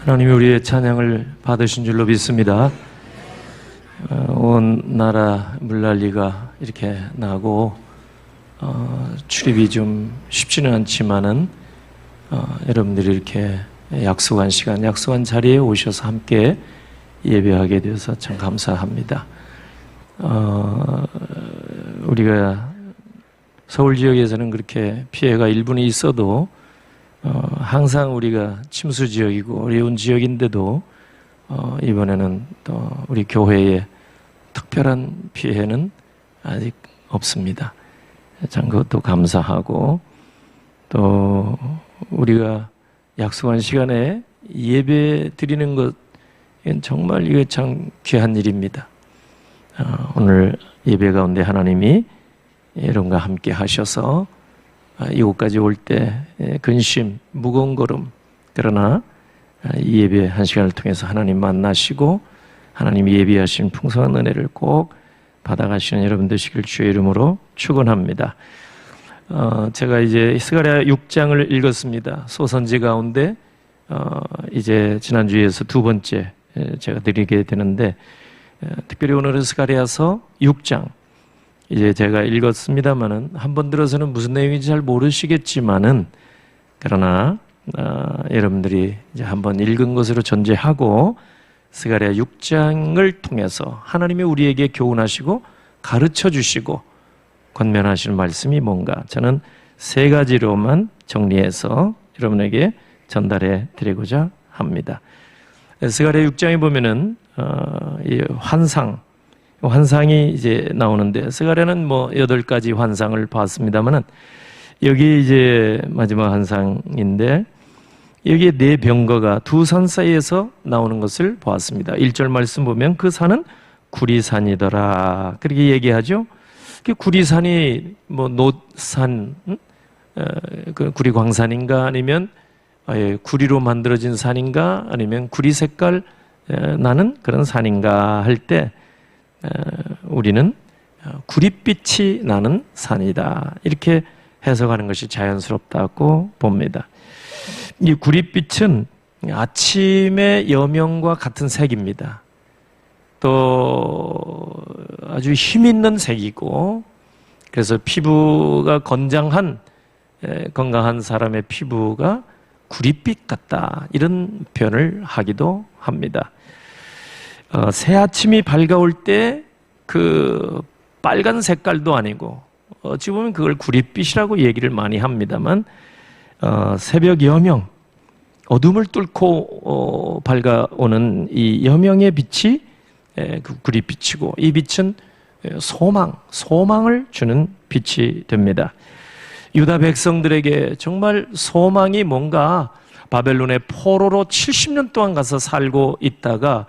하나님이 우리의 찬양을 받으신 줄로 믿습니다. 온 나라 물난리가 이렇게 나고 출입이 좀 쉽지는 않지만은 여러분들이 이렇게 약속한 시간, 약속한 자리에 오셔서 함께 예배하게 되어서 참 감사합니다. 우리가 서울 지역에서는 그렇게 피해가 일부는 있어도 항상 우리가 침수 지역이고 어려운 지역인데도 이번에는 또 우리 교회에 특별한 피해는 아직 없습니다. 참 그것도 감사하고, 또 우리가 약속한 시간에 예배 드리는 것, 이건 정말 이게 참 귀한 일입니다. 오늘 예배 가운데 하나님이 여러분과 함께 하셔서 이곳까지 올 때 근심, 무거운 걸음, 그러나 이 예배 한 시간을 통해서 하나님 만나시고 하나님이 예비하신 풍성한 은혜를 꼭 받아가시는 여러분 되시길 주의 이름으로 축원합니다. 제가 이제 스가랴 6장을 읽었습니다. 소선지 가운데 이제 지난주에서 두 번째 제가 드리게 되는데, 특별히 오늘은 스가랴서 6장 이제 제가 읽었습니다만은 한 번 들어서는 무슨 내용인지 잘 모르시겠지만은, 그러나 여러분들이 이제 한번 읽은 것으로 전제하고 스가랴 6장을 통해서 하나님이 우리에게 교훈하시고 가르쳐 주시고 권면하시는 말씀이 뭔가, 저는 세 가지로만 정리해서 여러분에게 전달해 드리고자 합니다. 스가랴 6장에 보면은 이 환상이 이제 나오는데, 스가랴는 뭐 8가지 환상을 봤습니다만은 여기 이제 마지막 환상인데, 여기에 네 병거가 두 산 사이에서 나오는 것을 보았습니다. 1절 말씀 보면 그 산은 구리산이더라 그렇게 얘기하죠. 그 구리산이 뭐 노산, 그 구리광산인가, 아니면 구리로 만들어진 산인가, 아니면 구리 색깔 나는 그런 산인가 할 때 우리는 구릿빛이 나는 산이다 이렇게 해석하는 것이 자연스럽다고 봅니다. 이 구릿빛은 아침의 여명과 같은 색입니다. 또 아주 힘있는 색이고, 그래서 피부가 건장한 건강한 사람의 피부가 구릿빛 같다 이런 표현을 하기도 합니다. 새 아침이 밝아올 때 그 빨간 색깔도 아니고, 어찌 보면 그걸 구릿빛이라고 얘기를 많이 합니다만, 새벽 여명, 어둠을 뚫고 밝아오는 이 여명의 빛이 그 구릿빛이고, 이 빛은 소망을 주는 빛이 됩니다. 유다 백성들에게 정말 소망이 뭔가, 바벨론의 포로로 70년 동안 가서 살고 있다가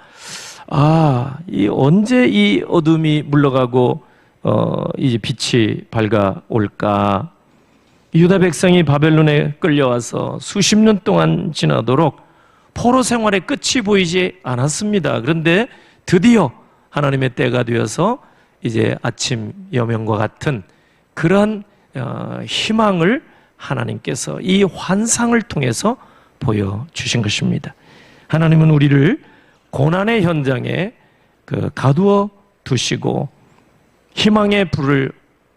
언제 이 어둠이 물러가고 이제 빛이 밝아올까? 유다 백성이 바벨론에 끌려와서 수십 년 동안 지나도록 포로 생활의 끝이 보이지 않았습니다. 그런데 드디어 하나님의 때가 되어서 이제 아침 여명과 같은 그런 희망을 하나님께서 이 환상을 통해서 보여주신 것입니다. 하나님은 우리를 고난의 현장에 가두어 두시고 희망의 불을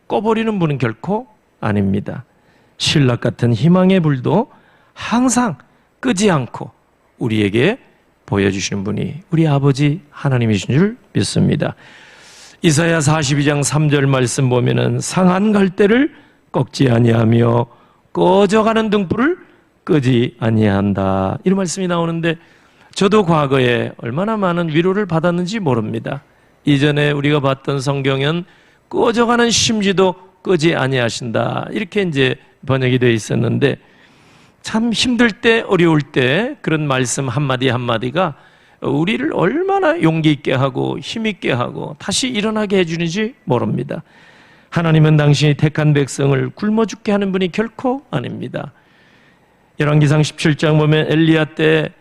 꺼버리는 분은 결코 아닙니다. 신락 같은 희망의 불도 항상 끄지 않고 우리에게 보여주시는 분이 우리 아버지 하나님이신 줄 믿습니다. 이사야 42장 3절 말씀 보면은 상한 갈대를 꺾지 아니하며 꺼져가는 등불을 끄지 아니한다 이런 말씀이 나오는데, 저도 과거에 얼마나 많은 위로를 받았는지 모릅니다. 이전에 우리가 봤던 성경은 꺼져가는 심지도 끄지 아니하신다 이렇게 이제 번역이 되어 있었는데, 참 힘들 때, 어려울 때 그런 말씀 한마디 한마디가 우리를 얼마나 용기 있게 하고 힘 있게 하고 다시 일어나게 해주는지 모릅니다. 하나님은 당신이 택한 백성을 굶어 죽게 하는 분이 결코 아닙니다. 열왕기상 17장 보면 엘리야 때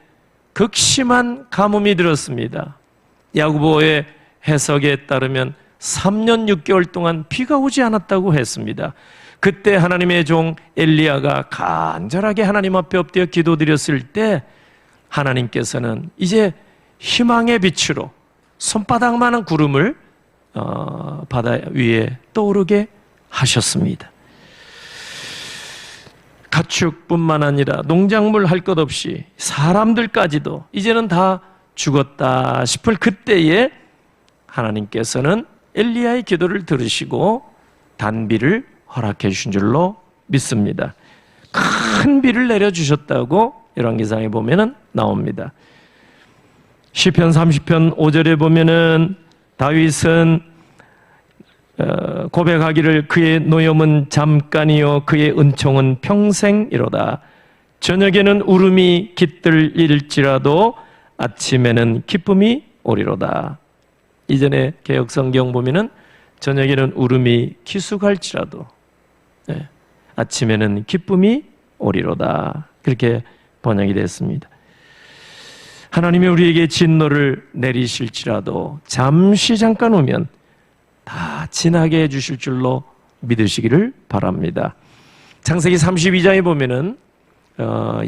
극심한 가뭄이 들었습니다. 야고보의 해석에 따르면 3년 6개월 동안 비가 오지 않았다고 했습니다. 그때 하나님의 종 엘리야가 간절하게 하나님 앞에 엎드려 기도드렸을 때 하나님께서는 이제 희망의 빛으로 손바닥만한 구름을 바다 위에 떠오르게 하셨습니다. 가축뿐만 아니라 농작물 할 것 없이 사람들까지도 이제는 다 죽었다 싶을 그때에 하나님께서는 엘리야의 기도를 들으시고 단비를 허락해 주신 줄로 믿습니다. 큰 비를 내려주셨다고 열왕기상에 보면은 나옵니다. 시편 30편 5절에 보면은 다윗은 고백하기를 그의 노염은 잠깐이요 그의 은총은 평생이로다. 저녁에는 울음이 깃들일지라도 아침에는 기쁨이 오리로다. 이전에 개역성경 보면은 저녁에는 울음이 기숙할지라도 아침에는 기쁨이 오리로다. 그렇게 번역이 됐습니다. 하나님이 우리에게 진노를 내리실지라도 잠깐 오면 다 지나게 해주실 줄로 믿으시기를 바랍니다. 창세기 32장에 보면은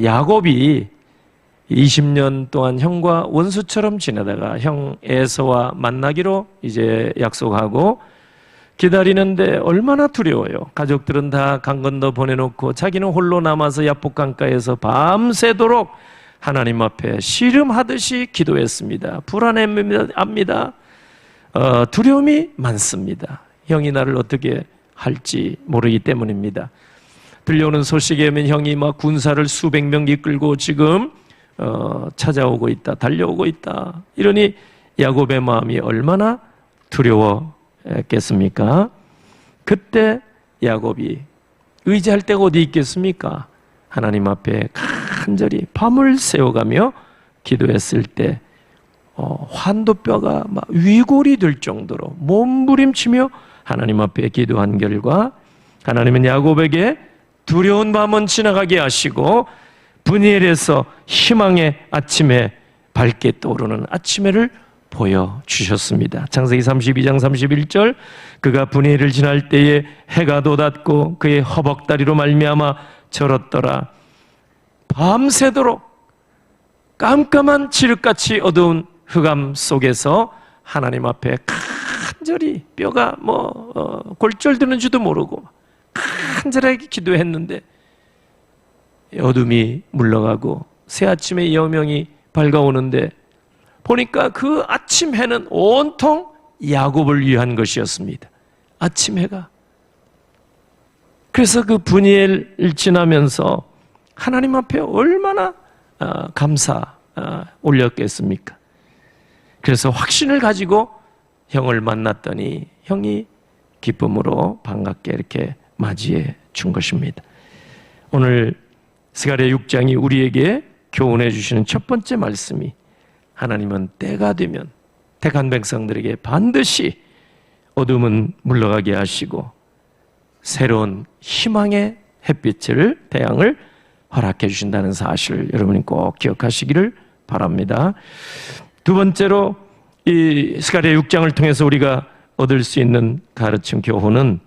야곱이 20년 동안 형과 원수처럼 지내다가 형 에서와 만나기로 이제 약속하고 기다리는데 얼마나 두려워요. 가족들은 다 강 건너 보내놓고 자기는 홀로 남아서 야복 강가에서 밤새도록 하나님 앞에 씨름하듯이 기도했습니다. 불안합니다. 두려움이 많습니다. 형이 나를 어떻게 할지 모르기 때문입니다. 들려오는 소식에 면 형이 막 군사를 수백 명 이끌고 지금 찾아오고 있다, 달려오고 있다. 이러니 야곱의 마음이 얼마나 두려웠겠습니까? 그때 야곱이 의지할 데가 어디 있겠습니까? 하나님 앞에 간절히 밤을 새워가며 기도했을 때 환도뼈가 막 위골이 될 정도로 몸부림치며 하나님 앞에 기도한 결과 하나님은 야곱에게 두려운 밤은 지나가게 하시고 브니엘에서 희망의 아침에 밝게 떠오르는 아침해를 보여주셨습니다. 창세기 32장 31절 그가 브니엘을 지날 때에 해가 돋았고 그의 허벅다리로 말미암아 절었더라. 밤새도록 깜깜한 칠흑같이 어두운 흑암 속에서 하나님 앞에 간절히 뼈가 골절되는 줄도 모르고 간절하게 기도했는데 어둠이 물러가고 새 아침의 여명이 밝아오는데 보니까 그 아침 해는 온통 야곱을 위한 것이었습니다. 아침 해가. 그래서 그 브니엘을 지나면서 하나님 앞에 얼마나 감사 올렸겠습니까? 그래서 확신을 가지고 형을 만났더니 형이 기쁨으로 반갑게 이렇게 맞이해 준 것입니다. 오늘 스가랴 6장이 우리에게 교훈해 주시는 첫 번째 말씀이 하나님은 때가 되면 택한 백성들에게 반드시 어둠은 물러가게 하시고 새로운 희망의 햇빛을 태양을 허락해 주신다는 사실을 여러분이 꼭 기억하시기를 바랍니다. 두 번째로 이 스가랴 6장을 통해서 우리가 얻을 수 있는 가르침 교훈은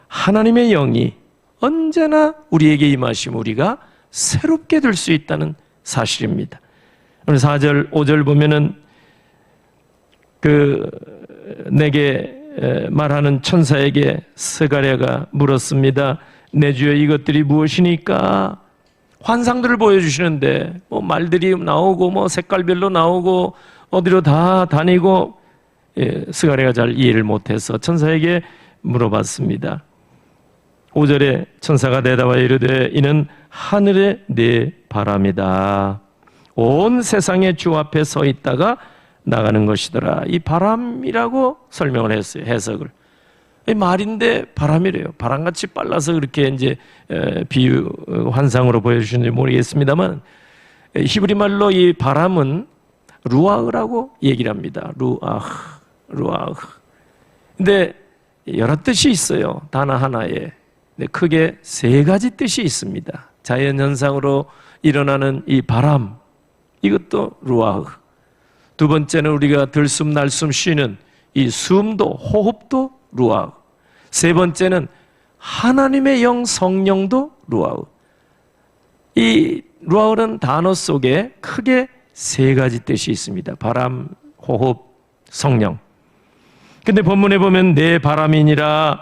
하나님의 영이 언제나 우리에게 임하시면 우리가 새롭게 될 수 있다는 사실입니다. 오늘 4절 5절 보면은 내게 말하는 천사에게 스가랴가 물었습니다. 내 주여 이것들이 무엇이니까? 환상들을 보여주시는데 말들이 나오고 색깔별로 나오고 어디로 다 다니고 스가랴가 잘 이해를 못해서 천사에게 물어봤습니다. 5절에 천사가 대답하여 이르되 이는 하늘의 네 바람이다. 온 세상의 주 앞에 서 있다가 나가는 것이더라. 이 바람이라고 설명을 했어요. 해석을. 말인데 바람이래요. 바람같이 빨라서 그렇게 이제 비유 환상으로 보여주시는지 모르겠습니다만 히브리 말로 이 바람은 루아흐라고 얘기를 합니다. 루아흐. 근데 여러 뜻이 있어요. 단어 하나에. 크게 세 가지 뜻이 있습니다. 자연현상으로 일어나는 이 바람, 이것도 루아흐. 두 번째는 우리가 들숨 날숨 쉬는 이 숨도 호흡도 루아흐. 세 번째는 하나님의 영 성령도 루아흐. 이 루아흐라는 단어 속에 크게 세 가지 뜻이 있습니다. 바람, 호흡, 성령. 근데 본문에 보면 내 바람이니라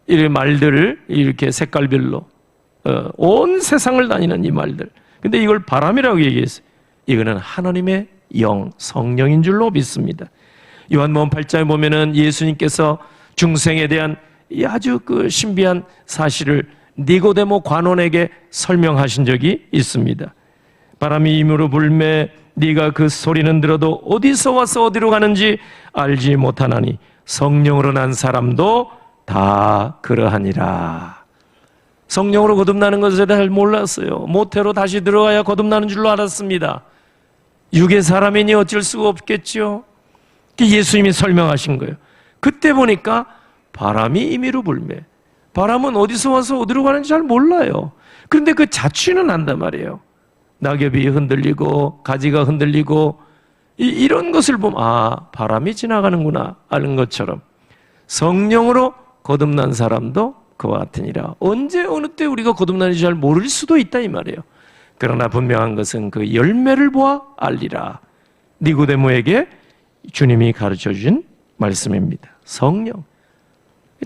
이 말들을 이렇게 색깔별로 온 세상을 다니는 이 말들. 근데 이걸 바람이라고 얘기했어요. 이거는 하나님의 영, 성령인 줄로 믿습니다. 요한복음 8장에 보면은 예수님께서 중생에 대한 이 아주 그 신비한 사실을 니고데모 관원에게 설명하신 적이 있습니다. 바람이 임으로 불매 네가 그 소리는 들어도 어디서 와서 어디로 가는지 알지 못하나니 성령으로 난 사람도 다 그러하니라. 성령으로 거듭나는 것에 잘 몰랐어요. 모태로 다시 들어가야 거듭나는 줄로 알았습니다. 육의 사람이니 어쩔 수가 없겠죠. 예수님이 설명하신 거예요. 그때 보니까 바람이 임의로 불매. 바람은 어디서 와서 어디로 가는지 잘 몰라요. 그런데 그 자취는 한단 말이에요. 낙엽이 흔들리고 가지가 흔들리고 이런 것을 보면 바람이 지나가는구나 아는 것처럼 성령으로 거듭난 사람도 그와 같으니라. 언제 어느 때 우리가 거듭나는지 잘 모를 수도 있다 이 말이에요. 그러나 분명한 것은 그 열매를 보아 알리라. 니고데모에게 주님이 가르쳐 주신 말씀입니다. 성령.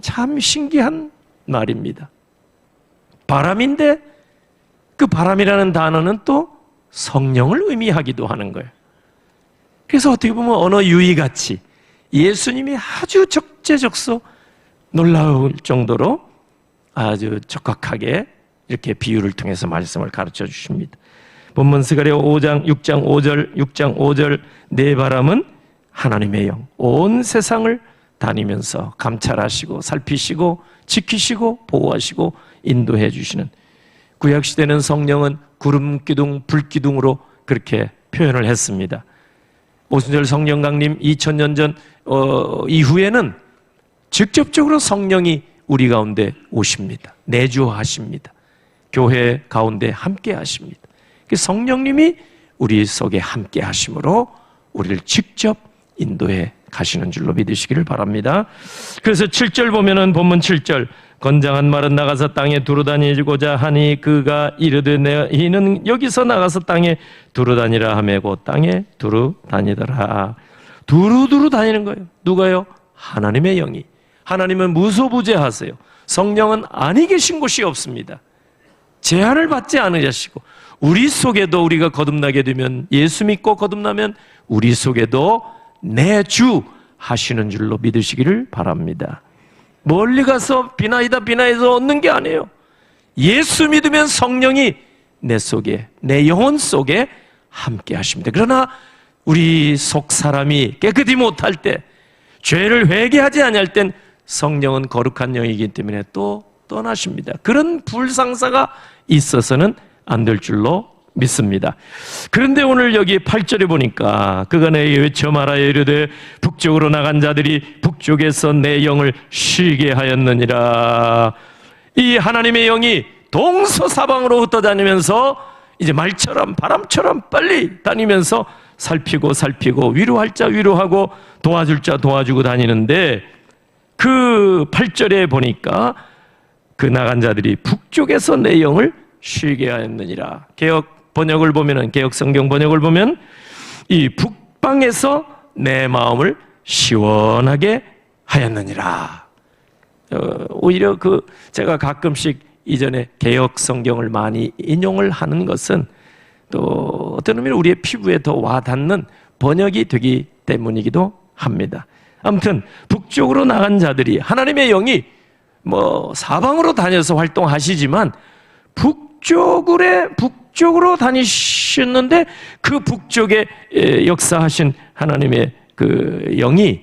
참 신기한 말입니다. 바람인데 그 바람이라는 단어는 또 성령을 의미하기도 하는 거예요. 그래서 어떻게 보면 언어 유희같이 예수님이 아주 적재적소 놀라울 정도로 아주 적확하게 이렇게 비유를 통해서 말씀을 가르쳐 주십니다. 본문 스가랴 5장 6장 5절 6장 5절 내 바람은 하나님의 영 온 세상을 다니면서 감찰하시고 살피시고 지키시고 보호하시고 인도해 주시는 구약시대는 성령은 구름기둥 불기둥으로 그렇게 표현을 했습니다. 오순절 성령강림 2000년 전 이후에는 직접적으로 성령이 우리 가운데 오십니다. 내주하십니다. 교회 가운데 함께 하십니다. 성령님이 우리 속에 함께 하심으로 우리를 직접 인도해 가시는 줄로 믿으시기를 바랍니다. 그래서 7절 보면은 본문 7절 건장한 말은 나가서 땅에 두루다니고자 하니 그가 이르되 이는 여기서 나가서 땅에 두루다니라 하매고 땅에 두루다니더라. 두루두루 다니는 거예요. 누가요? 하나님의 영이. 하나님은 무소부재하세요. 성령은 아니 계신 곳이 없습니다. 제한을 받지 않으시고 우리 속에도 우리가 거듭나게 되면 예수 믿고 거듭나면 우리 속에도 내주 하시는 줄로 믿으시기를 바랍니다. 멀리 가서 비나이다 비나해서 얻는 게 아니에요. 예수 믿으면 성령이 내 속에 내 영혼 속에 함께 하십니다. 그러나 우리 속 사람이 깨끗이 못할 때 죄를 회개하지 아니할 땐 성령은 거룩한 영이기 때문에 또 떠나십니다. 그런 불상사가 있어서는 안 될 줄로 믿습니다. 그런데 오늘 여기 8절에 보니까 그가 내게 외쳐 말하여 이르되 북쪽으로 나간 자들이 북쪽에서 내 영을 쉬게 하였느니라. 이 하나님의 영이 동서사방으로 흩어다니면서 이제 말처럼 바람처럼 빨리 다니면서 살피고 위로할 자 위로하고 도와줄 자 도와주고 다니는데 그 8절에 보니까 그 나간 자들이 북쪽에서 내 영을 쉬게 하였느니라. 개혁 번역을 보면은 개혁 성경 번역을 보면 이 북방에서 내 마음을 시원하게 하였느니라. 오히려 제가 가끔씩 이전에 개혁 성경을 많이 인용을 하는 것은 또 어떤 의미로 우리의 피부에 더 와닿는 번역이 되기 때문이기도 합니다. 아무튼 북쪽으로 나간 자들이 하나님의 영이 사방으로 다녀서 활동하시지만 북쪽으로 다니셨는데 그 북쪽에 역사하신 하나님의 그 영이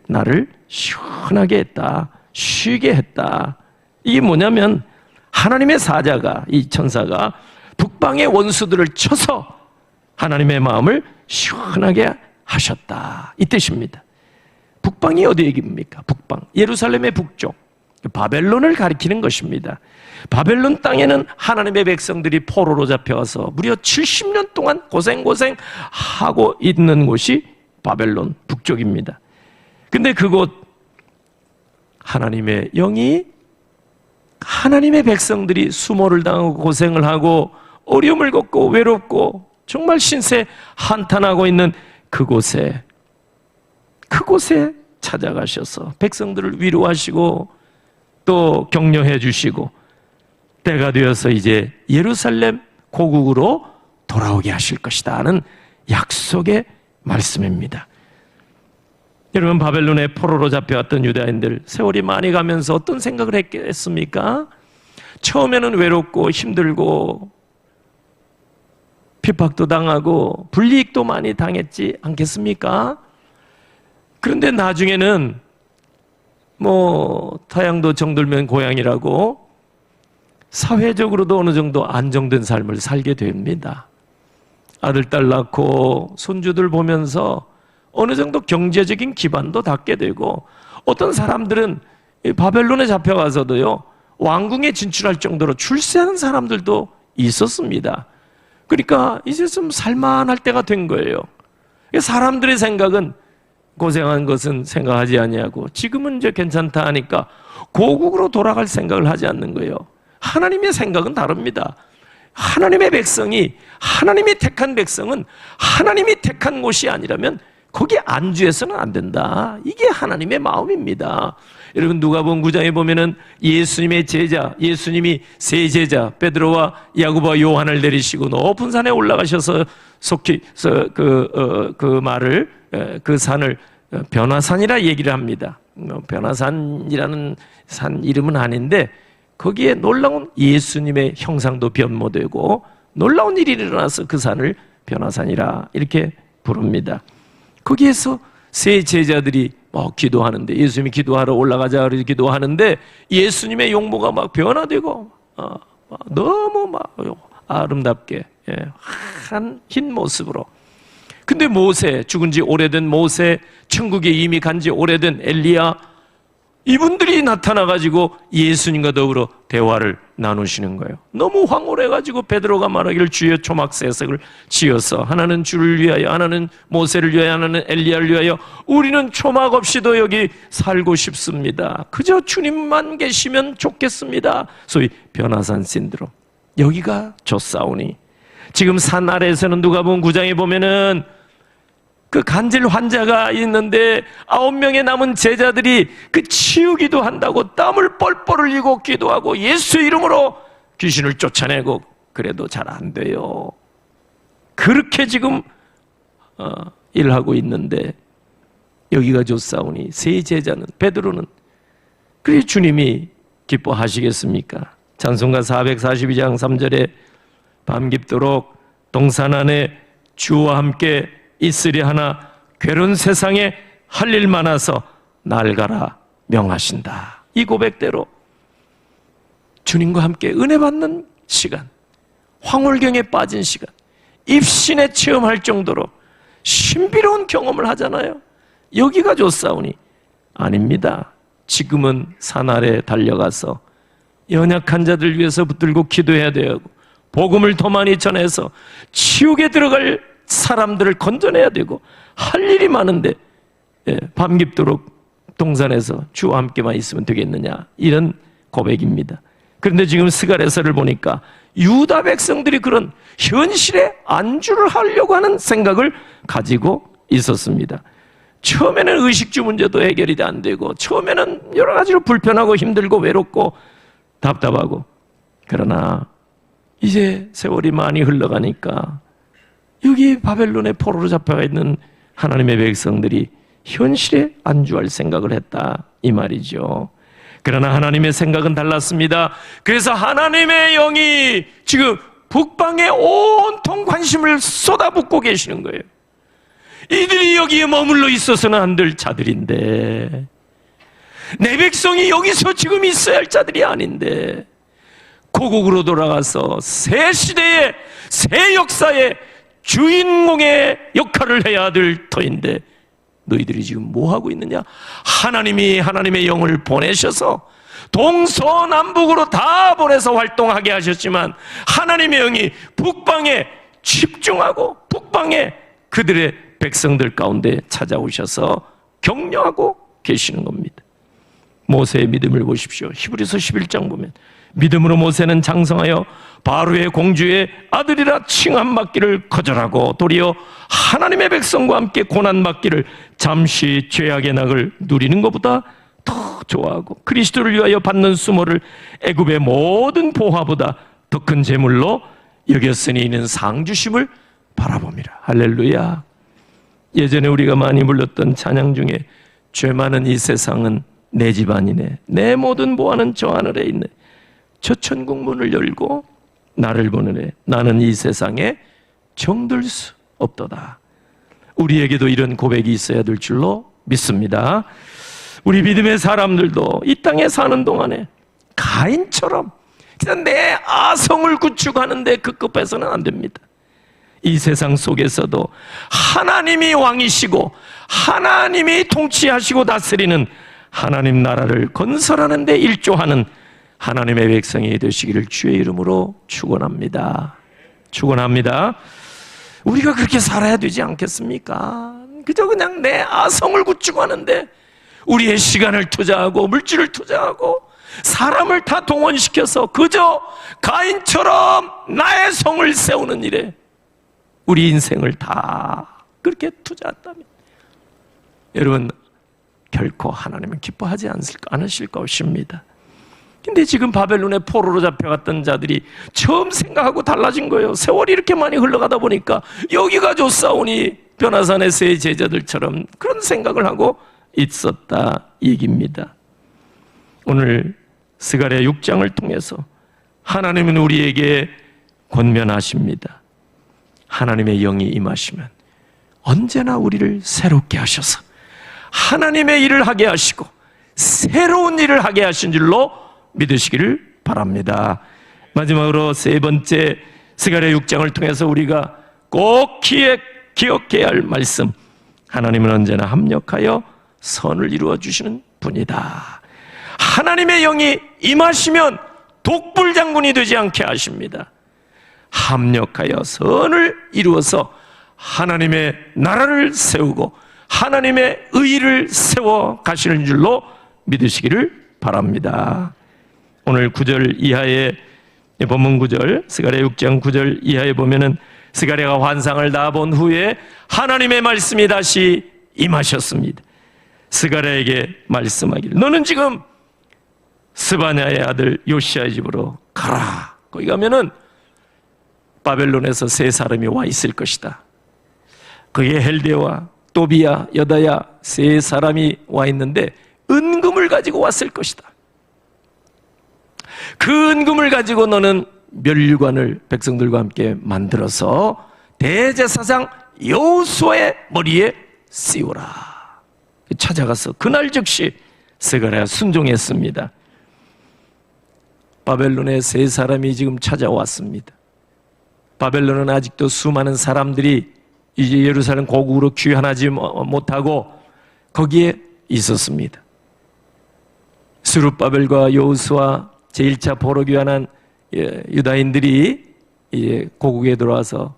나를 시원하게 했다, 쉬게 했다. 이게 뭐냐면 하나님의 사자가 이 천사가 북방의 원수들을 쳐서 하나님의 마음을 시원하게 하셨다 이 뜻입니다. 북방이 어디 얘기입니까? 북방 예루살렘의 북쪽 바벨론을 가리키는 것입니다. 바벨론 땅에는 하나님의 백성들이 포로로 잡혀와서 무려 70년 동안 고생하고 있는 곳이 바벨론 북쪽입니다. 근데 그곳 하나님의 영이 하나님의 백성들이 수모를 당하고 고생을 하고 어려움을 겪고 외롭고 정말 신세 한탄하고 있는 그곳에 찾아가셔서 백성들을 위로하시고 또 격려해 주시고 때가 되어서 이제 예루살렘 고국으로 돌아오게 하실 것이다 하는 약속의 말씀입니다. 여러분, 바벨론의 포로로 잡혀왔던 유다인들 세월이 많이 가면서 어떤 생각을 했겠습니까? 처음에는 외롭고 힘들고 핍박도 당하고 불이익도 많이 당했지 않겠습니까? 그런데 나중에는 타양도 정들면 고향이라고 사회적으로도 어느 정도 안정된 삶을 살게 됩니다. 아들, 딸 낳고 손주들 보면서 어느 정도 경제적인 기반도 닿게 되고, 어떤 사람들은 바벨론에 잡혀가서도요 왕궁에 진출할 정도로 출세하는 사람들도 있었습니다. 그러니까 이제 좀 살만할 때가 된 거예요. 사람들의 생각은 고생한 것은 생각하지 아니하고 지금은 이제 괜찮다 하니까 고국으로 돌아갈 생각을 하지 않는 거예요. 하나님의 생각은 다릅니다. 하나님의 백성이, 하나님이 택한 백성은 하나님이 택한 곳이 아니라면 거기 안주해서는 안 된다. 이게 하나님의 마음입니다. 여러분, 누가복음 9장에 보면은 예수님의 제자, 예수님이 세 제자 베드로와 야고보와 요한을 내리시고 높은 산에 올라가셔서 속히 그 말을, 그 산을 변화산이라 얘기를 합니다. 변화산이라는 산 이름은 아닌데 거기에 놀라운 예수님의 형상도 변모되고 놀라운 일이 일어나서 그 산을 변화산이라 이렇게 부릅니다. 거기에서 세 제자들이 기도하는데, 예수님이 기도하러 올라가자 그래서 기도하는데 예수님의 용모가 막 변화되고 너무 아름답게 흰 모습으로. 근데 모세, 죽은 지 오래된 모세, 천국에 이미 간 지 오래된 엘리야, 이분들이 나타나가지고 예수님과 더불어 대화를 나누시는 거예요. 너무 황홀해가지고 베드로가 말하기를 주여 초막세석을 지어서 하나는 주를 위하여, 하나는 모세를 위하여, 하나는 엘리야를 위하여 우리는 초막 없이도 여기 살고 싶습니다. 그저 주님만 계시면 좋겠습니다. 소위 변화산 신드롬. 여기가 좋사오니 지금 산 아래에서는 누가복음 9장에 보면은 그 간질 환자가 있는데 9명의 남은 제자들이 그 치유기도 한다고 땀을 뻘뻘 흘리고 기도하고 예수 이름으로 귀신을 쫓아내고 그래도 잘 안 돼요. 그렇게 지금 일하고 있는데 여기가 좋사오니 세 제자는, 베드로는 그래 주님이 기뻐하시겠습니까? 찬송가 442장 3절에 밤 깊도록 동산 안에 주와 함께 있으리 하나 괴로운 세상에 할 일 많아서 날 가라 명하신다. 이 고백대로 주님과 함께 은혜 받는 시간, 황홀경에 빠진 시간, 입신에 체험할 정도로 신비로운 경험을 하잖아요. 여기가 좋사오니 아닙니다. 지금은 산 아래 달려가서 연약한 자들 위해서 붙들고 기도해야 되고 복음을 더 많이 전해서 지옥에 들어갈 사람들을 건져내야 되고 할 일이 많은데 밤 깊도록 동산에서 주와 함께만 있으면 되겠느냐, 이런 고백입니다. 그런데 지금 스가랴서를 보니까 유다 백성들이 그런 현실에 안주를 하려고 하는 생각을 가지고 있었습니다. 처음에는 의식주 문제도 해결이 안 되고 처음에는 여러 가지로 불편하고 힘들고 외롭고 답답하고, 그러나 이제 세월이 많이 흘러가니까 여기 바벨론의 포로로 잡혀가 있는 하나님의 백성들이 현실에 안주할 생각을 했다, 이 말이죠. 그러나 하나님의 생각은 달랐습니다. 그래서 하나님의 영이 지금 북방에 온통 관심을 쏟아붓고 계시는 거예요. 이들이 여기에 머물러 있어서는 안 될 자들인데, 내 백성이 여기서 지금 있어야 할 자들이 아닌데, 고국으로 돌아가서 새 시대의 새 역사의 주인공의 역할을 해야 될 터인데 너희들이 지금 뭐 하고 있느냐? 하나님이 하나님의 영을 보내셔서 동서남북으로 다 보내서 활동하게 하셨지만 하나님의 영이 북방에 집중하고 북방에 그들의 백성들 가운데 찾아오셔서 격려하고 계시는 겁니다. 모세의 믿음을 보십시오. 히브리서 11장 보면 믿음으로 모세는 장성하여 바로의 공주의 아들이라 칭함받기를 거절하고 도리어 하나님의 백성과 함께 고난받기를 잠시 죄악의 낙을 누리는 것보다 더 좋아하고 그리스도를 위하여 받는 수모를 애굽의 모든 보화보다 더 큰 재물로 여겼으니 이는 상주심을 바라봅니다. 할렐루야. 예전에 우리가 많이 불렀던 찬양 중에 죄 많은 이 세상은 내 집안이네, 내 모든 보화는 저 하늘에 있네, 저 천국 문을 열고 나를 보느네, 나는 이 세상에 정들 수 없도다. 우리에게도 이런 고백이 있어야 될 줄로 믿습니다. 우리 믿음의 사람들도 이 땅에 사는 동안에 가인처럼 그냥 내 아성을 구축하는데 급급해서는 안 됩니다. 이 세상 속에서도 하나님이 왕이시고 하나님이 통치하시고 다스리는 하나님 나라를 건설하는 데 일조하는 하나님의 백성이 되시기를 주의 이름으로 축원합니다. 축원합니다. 우리가 그렇게 살아야 되지 않겠습니까? 그저 그냥 내 아성을 구축하는데 우리의 시간을 투자하고 물질을 투자하고 사람을 다 동원시켜서 그저 가인처럼 나의 성을 세우는 일에 우리 인생을 다 그렇게 투자했다면 여러분 결코 하나님은 기뻐하지 않으실 것입니다. 근데 지금 바벨론의 포로로 잡혀갔던 자들이 처음 생각하고 달라진 거예요. 세월이 이렇게 많이 흘러가다 보니까 여기가 좋사오니 변화산에서의 제자들처럼 그런 생각을 하고 있었다 얘기입니다. 오늘 스가랴 6장을 통해서 하나님은 우리에게 권면하십니다. 하나님의 영이 임하시면 언제나 우리를 새롭게 하셔서 하나님의 일을 하게 하시고 새로운 일을 하게 하신 줄로 믿으시기를 바랍니다. 마지막으로 세 번째 스가랴 6장을 통해서 우리가 꼭 기억해야 할 말씀, 하나님은 언제나 합력하여 선을 이루어 주시는 분이다. 하나님의 영이 임하시면 독불장군이 되지 않게 하십니다. 합력하여 선을 이루어서 하나님의 나라를 세우고 하나님의 의를 세워 가시는 줄로 믿으시기를 바랍니다. 오늘 9절 이하의 본문 9절 스가랴 6장 9절 이하에 보면은 스가랴가 환상을 다 본 후에 하나님의 말씀이 다시 임하셨습니다. 스가랴에게 말씀하기를 너는 지금 스바냐의 아들 요시야의 집으로 가라. 거기 가면은 바벨론에서 세 사람이 와 있을 것이다. 그의 헬데와 또비야, 여다야 세 사람이 와 있는데 은금을 가지고 왔을 것이다. 그 은금을 가지고 너는 멸류관을 백성들과 함께 만들어서 대제사장 여호수아의 머리에 씌우라. 찾아가서 그날 즉시 스가랴 순종했습니다. 바벨론의 세 사람이 지금 찾아왔습니다. 바벨론은 아직도 수많은 사람들이 이제 예루살렘 고국으로 귀환하지 못하고 거기에 있었습니다. 스룹바벨과 여호수아 제1차 포로 귀환한 유다인들이 이제 고국에 들어와서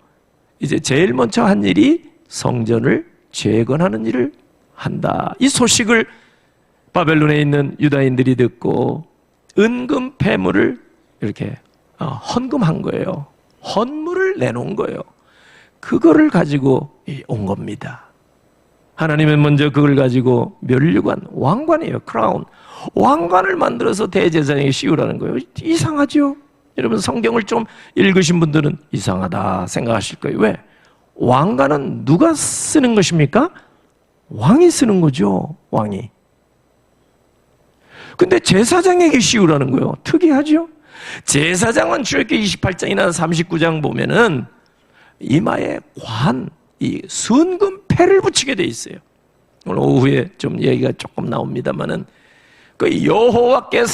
이제 제일 먼저 한 일이 성전을 재건하는 일을 한다. 이 소식을 바벨론에 있는 유다인들이 듣고 은금 폐물을 이렇게 헌금한 거예요. 헌물을 내놓은 거예요. 그거를 가지고 온 겁니다. 하나님은 먼저 그걸 가지고 멸류관, 왕관이에요. 크라운. 왕관을 만들어서 대제사장에게 씌우라는 거예요. 이상하죠? 여러분 성경을 좀 읽으신 분들은 이상하다 생각하실 거예요. 왜? 왕관은 누가 쓰는 것입니까? 왕이 쓰는 거죠. 왕이. 근데 제사장에게 씌우라는 거예요. 특이하죠? 제사장은 출애굽기 28장이나 39장 보면은 이마에 관, 이 순금패를 붙이게 돼 있어요. 오늘 오후에 좀 얘기가 조금 나옵니다만은 그 여호와께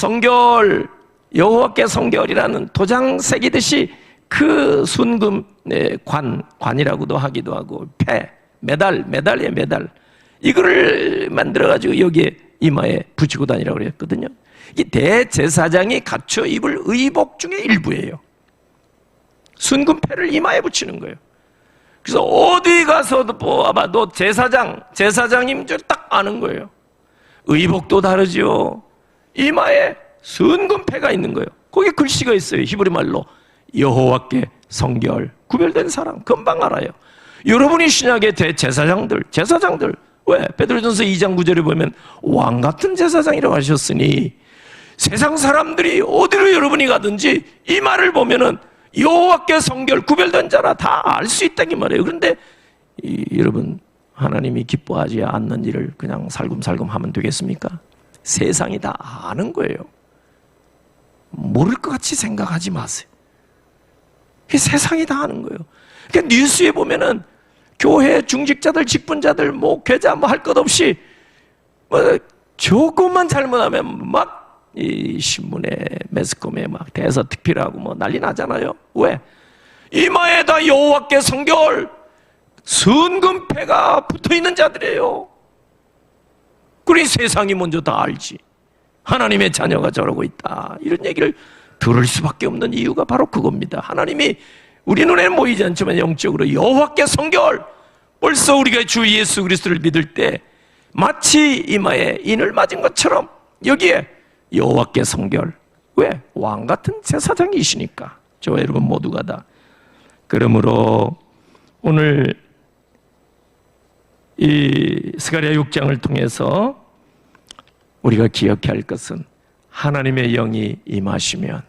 성결이라는 도장 새기듯이 그 순금의 관이라고도 하기도 하고 메달이에요, 메달. 이거를 만들어가지고 여기에 이마에 붙이고 다니라고 그랬거든요. 이 대제사장이 갖춰 입을 의복 중에 일부예요. 순금패를 이마에 붙이는 거예요. 그래서 어디 가서도 보아봐도 제사장인 줄 딱 아는 거예요. 의복도 다르죠. 이마에 순금패가 있는 거예요. 거기에 글씨가 있어요. 히브리 말로 여호와께 성결, 구별된 사람 금방 알아요. 여러분이 신약의 대제사장들, 제사장들, 왜? 베드로전서 2장 9절에 보면 왕 같은 제사장이라고 하셨으니 세상 사람들이 어디로 여러분이 가든지 이 말을 보면은 여호와께 성결, 구별된 자라 다 알 수 있다는 말이에요. 그런데 여러분, 하나님이 기뻐하지 않는 일을 그냥 살금살금 하면 되겠습니까? 세상이 다 아는 거예요. 모를 것 같이 생각하지 마세요. 세상이 다 아는 거예요. 그러니까 뉴스에 보면은 교회 중직자들, 직분자들, 목회자 할 것 없이 조금만 잘못하면 막 이 신문에, 매스컴에 막 대서특필하고 난리 나잖아요. 왜? 이마에다 여호와께 성결, 순금패가 붙어있는 자들이에요. 그러니 세상이 먼저 다 알지. 하나님의 자녀가 저러고 있다, 이런 얘기를 들을 수밖에 없는 이유가 바로 그겁니다. 하나님이 우리 눈에는 보이지 않지만 영적으로 여호와께 성결, 벌써 우리가 주 예수 그리스도를 믿을 때 마치 이마에 인을 맞은 것처럼 여기에 여호와께 성결. 왜? 왕 같은 제사장이시니까. 저와 여러분 모두가 다. 그러므로 오늘 이 스가랴 6장을 통해서 우리가 기억해야 할 것은 하나님의 영이 임하시면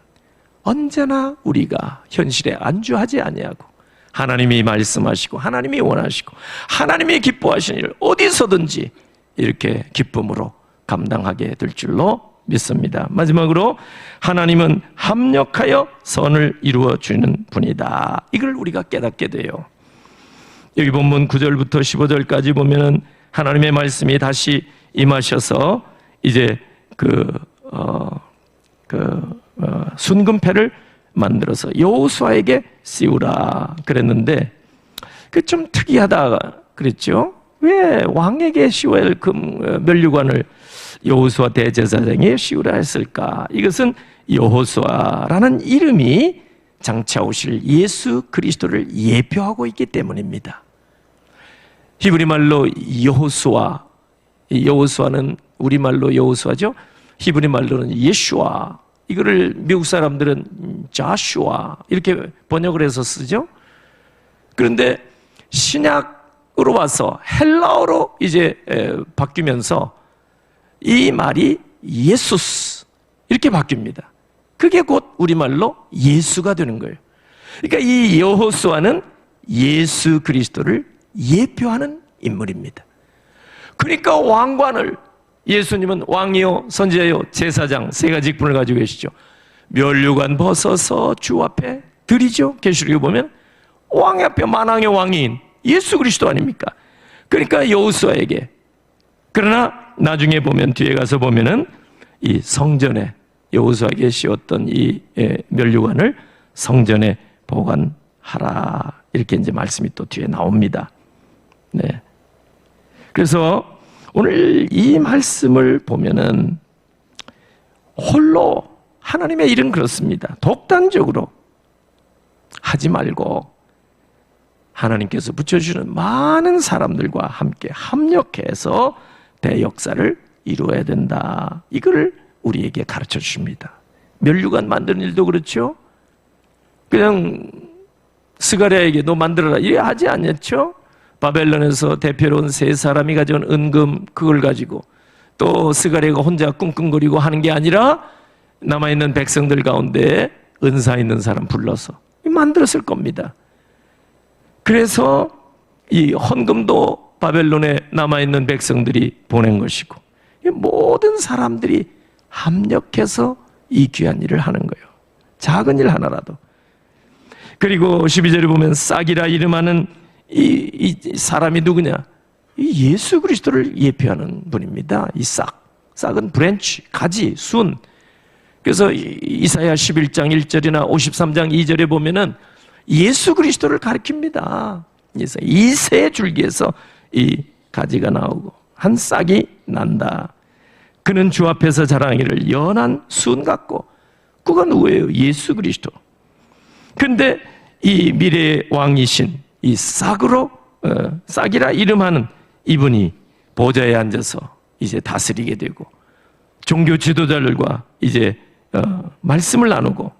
언제나 우리가 현실에 안주하지 아니하고 하나님이 말씀하시고 하나님이 원하시고 하나님이 기뻐하시는 일을 어디서든지 이렇게 기쁨으로 감당하게 될 줄로 믿습니다. 마지막으로 하나님은 합력하여 선을 이루어 주는 분이다. 이걸 우리가 깨닫게 돼요. 여기 본문 9절부터 15절까지 보면은 하나님의 말씀이 다시 임하셔서 이제 순금패를 만들어서 여호수아에게 씌우라 그랬는데 그 좀 특이하다 그랬죠. 왜 왕에게 씌워야 할 면류관을 여호수아 대제사장에 씌우라 했을까? 이것은 여호수아라는 이름이 장차 오실 예수 그리스도를 예표하고 있기 때문입니다. 히브리 말로 여호수아, 여호수아는 우리말로 여호수아죠. 히브리 말로는 예슈아. 이거를 미국 사람들은 자슈아 이렇게 번역을 해서 쓰죠. 그런데 신약으로 와서 헬라어로 이제 바뀌면서 이 말이 예수스 이렇게 바뀝니다. 그게 곧 우리말로 예수가 되는 거예요. 그러니까 이 여호수아는 예수 그리스도를 예표하는 인물입니다. 그러니까 왕관을, 예수님은 왕이요 선지자요 제사장 세 가지 직분을 가지고 계시죠. 면류관 벗어서 주 앞에 드리죠. 계시록에 보면 왕 앞에 만왕의 왕인 예수 그리스도 아닙니까? 그러니까 여호수아에게, 그러나 나중에 보면 뒤에 가서 보면은 이 성전에 여호수아에게 씌웠던 이 면류관을 성전에 보관하라 이렇게 이제 말씀이 또 뒤에 나옵니다. 네. 그래서 오늘 이 말씀을 보면은 홀로 하나님의 일은 그렇습니다. 독단적으로 하지 말고 하나님께서 붙여주시는 많은 사람들과 함께 합력해서 대역사를 이루어야 된다. 이걸 우리에게 가르쳐 주십니다. 면류관 만드는 일도 그렇죠. 그냥 스가랴에게 너 만들어라 이래 하지 않았죠. 바벨론에서 대표로 온 세 사람이 가져온 은금 그걸 가지고 또 스가랴가 혼자 끙끙거리고 하는 게 아니라 남아있는 백성들 가운데 은사 있는 사람 불러서 만들었을 겁니다. 그래서 이 헌금도 바벨론에 남아있는 백성들이 보낸 것이고 모든 사람들이 합력해서 이 귀한 일을 하는 거예요. 작은 일 하나라도. 그리고 12절에 보면 싹이라 이름하는 이 사람이 누구냐? 이 예수 그리스도를 예표하는 분입니다. 이 싹은 브랜치, 가지, 순. 그래서 이사야 11장 1절이나 53장 2절에 보면은 예수 그리스도를 가리킵니다. 이 새 줄기에서 이 가지가 나오고 한 싹이 난다. 그는 주 앞에서 자랑하기를 연한 순 같고, 그가 누구예요? 예수 그리스도. 근데 이 미래의 왕이신 이 싹이라 이름하는 이분이 보좌에 앉아서 이제 다스리게 되고 종교 지도자들과 이제 말씀을 나누고,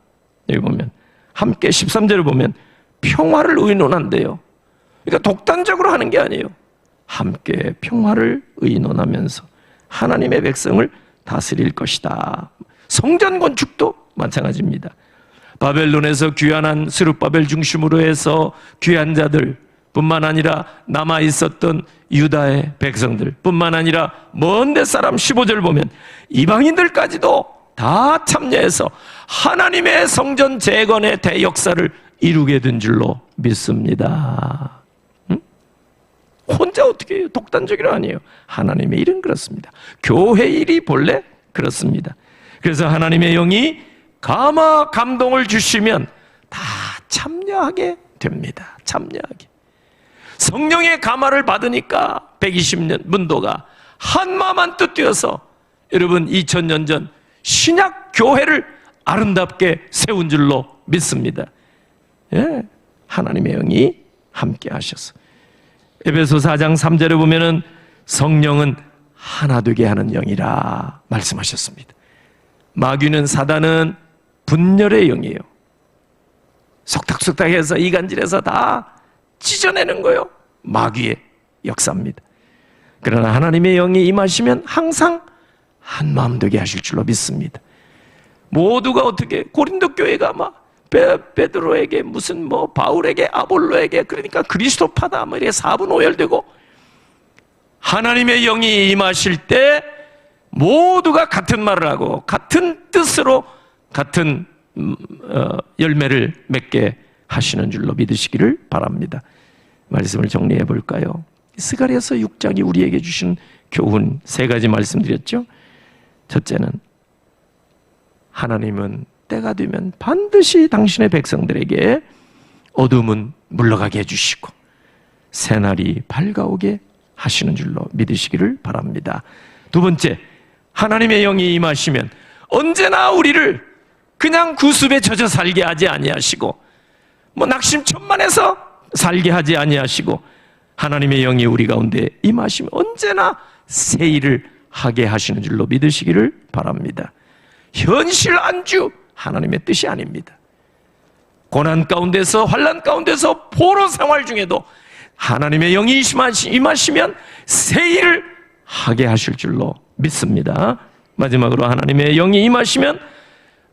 여기 보면 함께 13절을 보면 평화를 의논한대요. 그러니까 독단적으로 하는 게 아니에요. 함께 평화를 의논하면서 하나님의 백성을 다스릴 것이다. 성전 건축도 마찬가지입니다. 바벨론에서 귀환한 스룹바벨 중심으로 해서 귀한 자들 뿐만 아니라 남아있었던 유다의 백성들 뿐만 아니라 먼데 사람 15절 보면 이방인들까지도 다 참여해서 하나님의 성전 재건의 대역사를 이루게 된 줄로 믿습니다. 혼자 어떻게 해요? 독단적이로 아니에요. 하나님의 일은 그렇습니다. 교회 일이 본래 그렇습니다. 그래서 하나님의 영이 감화 감동을 주시면 다 참여하게 됩니다. 참여하게. 성령의 감화를 받으니까 120년 문도가 한마음 한뜻 뛰어서 여러분 2000년 전 신약 교회를 아름답게 세운 줄로 믿습니다. 예, 하나님의 영이 함께 하셔서 에베소 4장 3절에 보면은 성령은 하나 되게 하는 영이라 말씀하셨습니다. 마귀는 사단은 분열의 영이에요. 속닥속닥해서 이간질해서 다 찢어내는 거예요. 마귀의 역사입니다. 그러나 하나님의 영이 임하시면 항상 한마음 되게 하실 줄로 믿습니다. 모두가 어떻게 고린도 교회가 막 베드로에게 무슨 뭐 바울에게 아볼로에게 그러니까 그리스도파다 뭐 이렇게 사분오열되고 하나님의 영이 임하실 때 모두가 같은 말을 하고 같은 뜻으로 같은 열매를 맺게 하시는 줄로 믿으시기를 바랍니다. 말씀을 정리해 볼까요? 스가랴서 6장이 우리에게 주신 교훈 3가지 말씀드렸죠. 첫째는 하나님은 때가 되면 반드시 당신의 백성들에게 어둠은 물러가게 해주시고 새날이 밝아오게 하시는 줄로 믿으시기를 바랍니다. 두 번째, 하나님의 영이 임하시면 언제나 우리를 그냥 구습에 젖어 살게 하지 아니하시고 뭐 낙심천만해서 살게 하지 아니하시고 하나님의 영이 우리 가운데 임하시면 언제나 새 일을 하게 하시는 줄로 믿으시기를 바랍니다. 현실 안주 하나님의 뜻이 아닙니다. 고난 가운데서 환난 가운데서 포로 생활 중에도 하나님의 영이 임하시면 새 일을 하게 하실 줄로 믿습니다. 마지막으로 하나님의 영이 임하시면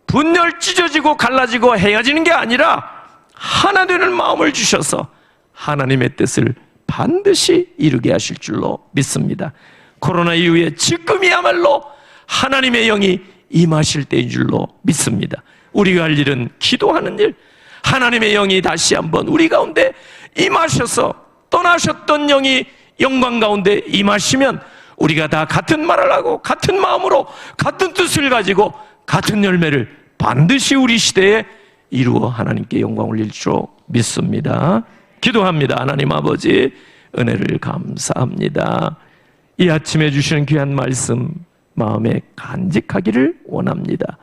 분열 찢어지고 갈라지고 헤어지는 게 아니라 하나 되는 마음을 주셔서 하나님의 뜻을 반드시 이루게 하실 줄로 믿습니다. 코로나 이후에 지금이야말로 하나님의 영이 임하실 때인 줄로 믿습니다. 우리가 할 일은 기도하는 일, 하나님의 영이 다시 한번 우리 가운데 임하셔서 떠나셨던 영이 영광 가운데 임하시면 우리가 다 같은 말을 하고 같은 마음으로 같은 뜻을 가지고 같은 열매를 반드시 우리 시대에 이루어 하나님께 영광 올릴 줄로 믿습니다. 기도합니다. 하나님 아버지, 은혜를 감사합니다. 이 아침에 주시는 귀한 말씀 마음에 간직하기를 원합니다.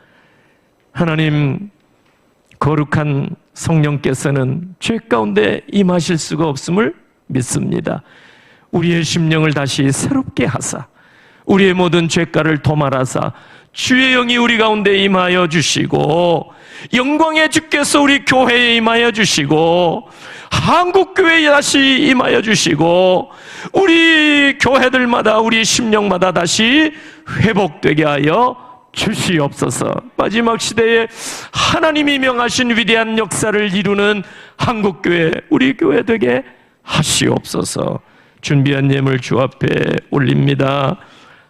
하나님, 거룩한 성령께서는 죄 가운데 임하실 수가 없음을 믿습니다. 우리의 심령을 다시 새롭게 하사 우리의 모든 죄가를 도말하사 주의 영이 우리 가운데 임하여 주시고 영광의 주께서 우리 교회에 임하여 주시고 한국교회에 다시 임하여 주시고 우리 교회들마다 우리 심령마다 다시 회복되게 하여 주시옵소서. 마지막 시대에 하나님이 명하신 위대한 역사를 이루는 한국교회 우리 교회 되게 하시옵소서. 준비한 예물 주 앞에 올립니다.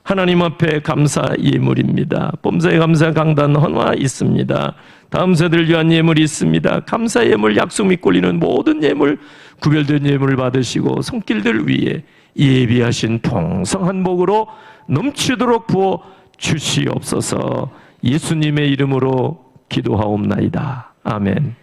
하나님 앞에 감사 예물입니다. 범사에 감사 강단 헌화 있습니다. 다음 세대를 위한 예물이 있습니다. 감사 예물 약속 믿고 올리는 모든 예물 구별된 예물을 받으시고 손길들 위에 예비하신 풍성한 복으로 넘치도록 부어 주시옵소서. 예수님의 이름으로 기도하옵나이다. 아멘.